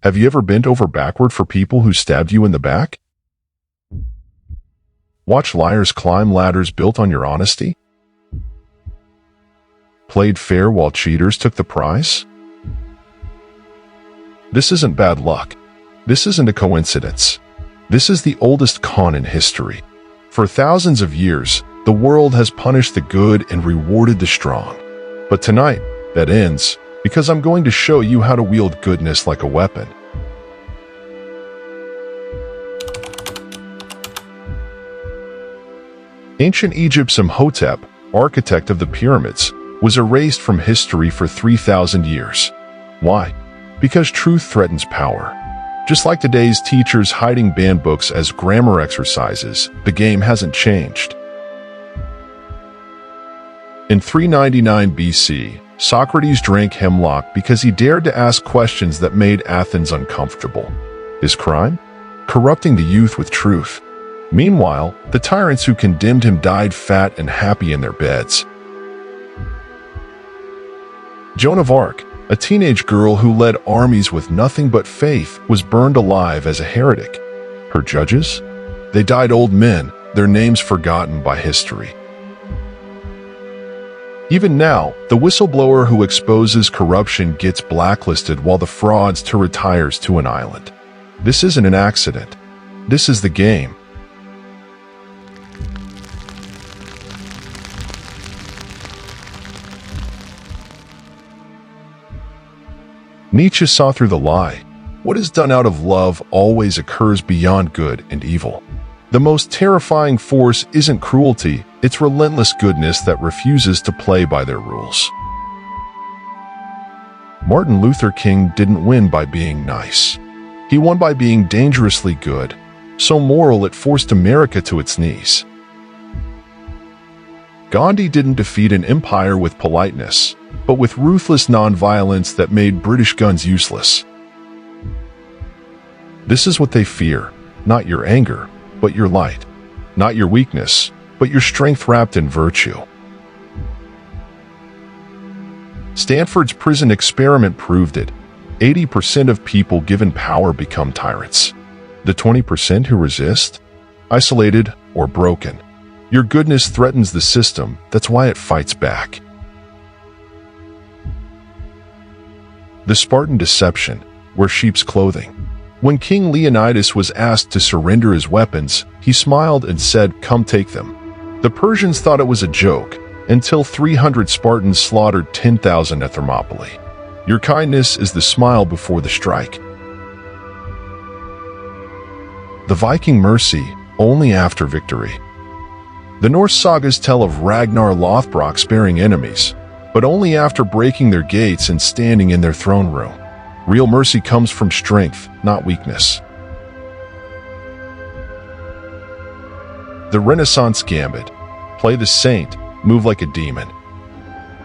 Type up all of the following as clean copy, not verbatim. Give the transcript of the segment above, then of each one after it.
Have you ever bent over backward for people who stabbed you in the back? Watch liars climb ladders built on your honesty? Played fair while cheaters took the prize? This isn't bad luck. This isn't a coincidence. This is the oldest con in history. For thousands of years, the world has punished the good and rewarded the strong. But tonight, that ends, because I'm going to show you how to wield goodness like a weapon. Ancient Egypt's Imhotep, architect of the pyramids, was erased from history for 3,000 years. Why? Because truth threatens power. Just like today's teachers hiding banned books as grammar exercises, the game hasn't changed. In 399 BC, Socrates drank hemlock because he dared to ask questions that made Athens uncomfortable. His crime? Corrupting the youth with truth. Meanwhile, the tyrants who condemned him died fat and happy in their beds. Joan of Arc, a teenage girl who led armies with nothing but faith, was burned alive as a heretic. Her judges? They died old men, their names forgotten by history. Even now, the whistleblower who exposes corruption gets blacklisted while the fraudster retires to an island. This isn't an accident. This is the game. Nietzsche saw through the lie. What is done out of love always occurs beyond good and evil. The most terrifying force isn't cruelty, it's relentless goodness that refuses to play by their rules. Martin Luther King didn't win by being nice. He won by being dangerously good, so moral it forced America to its knees. Gandhi didn't defeat an empire with politeness, but with ruthless nonviolence that made British guns useless. This is what they fear, not your anger, but your light, not your weakness, but your strength wrapped in virtue. Stanford's prison experiment proved it. 80% of people given power become tyrants. The 20% who resist? Isolated or broken. Your goodness threatens the system, that's why it fights back. The Spartan deception, wear sheep's clothing. When King Leonidas was asked to surrender his weapons, he smiled and said, "Come take them." The Persians thought it was a joke, until 300 Spartans slaughtered 10,000 at Thermopylae. Your kindness is the smile before the strike. The Viking mercy, only after victory. The Norse sagas tell of Ragnar Lothbrok sparing enemies, but only after breaking their gates and standing in their throne room. Real mercy comes from strength, not weakness. The Renaissance Gambit. Play the saint, move like a demon.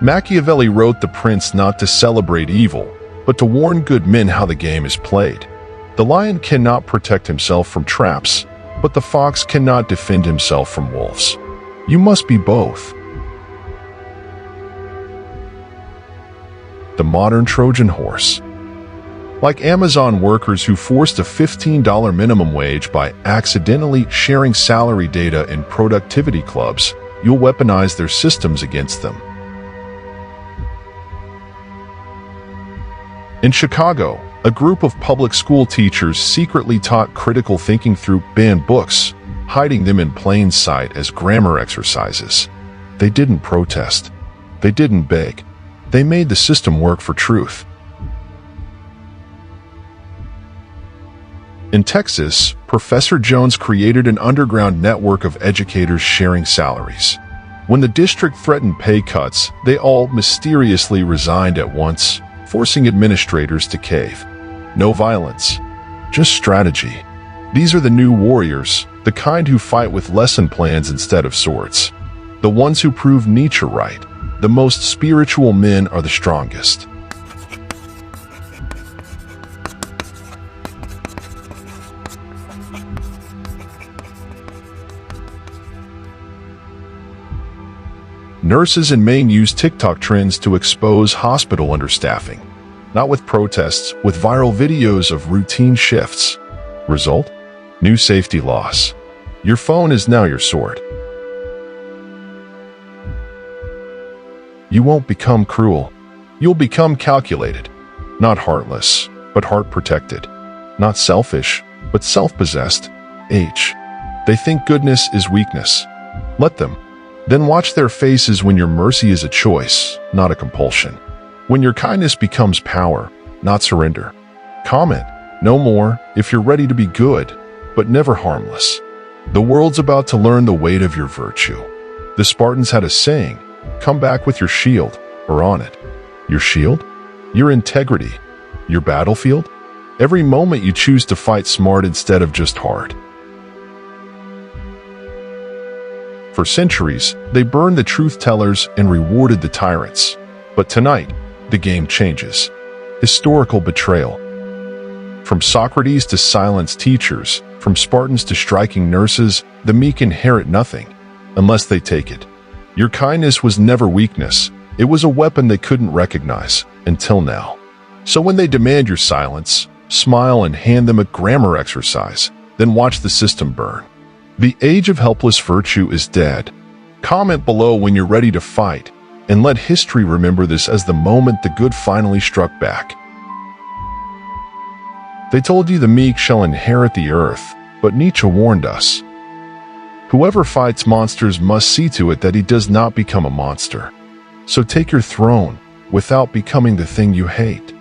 Machiavelli wrote The Prince not to celebrate evil, but to warn good men how the game is played. The lion cannot protect himself from traps, but the fox cannot defend himself from wolves. You must be both. The modern Trojan horse. Like Amazon workers who forced a $15 minimum wage by accidentally sharing salary data in productivity clubs, you'll weaponize their systems against them. In Chicago, a group of public school teachers secretly taught critical thinking through banned books, hiding them in plain sight as grammar exercises. They didn't protest. They didn't beg. They made the system work for truth. In Texas, Professor Jones created an underground network of educators sharing salaries. When the district threatened pay cuts, they all mysteriously resigned at once, forcing administrators to cave. No violence, just strategy. These are the new warriors, the kind who fight with lesson plans instead of swords. The ones who prove Nietzsche right. The most spiritual men are the strongest. Nurses in Maine use TikTok trends to expose hospital understaffing. Not with protests, with viral videos of routine shifts. Result? New safety loss. Your phone is now your sword. You won't become cruel. You'll become calculated. Not heartless, but heart-protected. Not selfish, but self-possessed. They think goodness is weakness. Let them. Then watch their faces when your mercy is a choice, not a compulsion. When your kindness becomes power, not surrender. Comment, no more, if you're ready to be good, but never harmless. The world's about to learn the weight of your virtue. The Spartans had a saying, come back with your shield, or on it. Your shield? Your integrity. Your battlefield? Every moment you choose to fight smart instead of just hard. For centuries, they burned the truth-tellers and rewarded the tyrants. But tonight, the game changes. Historical betrayal. From Socrates to silenced teachers, from Spartans to striking nurses, the meek inherit nothing, unless they take it. Your kindness was never weakness. It was a weapon they couldn't recognize, until now. So when they demand your silence, smile and hand them a grammar exercise, then watch the system burn. The age of helpless virtue is dead. Comment below when you're ready to fight, and let history remember this as the moment the good finally struck back. They told you the meek shall inherit the earth, but Nietzsche warned us. Whoever fights monsters must see to it that he does not become a monster. So take your throne without becoming the thing you hate.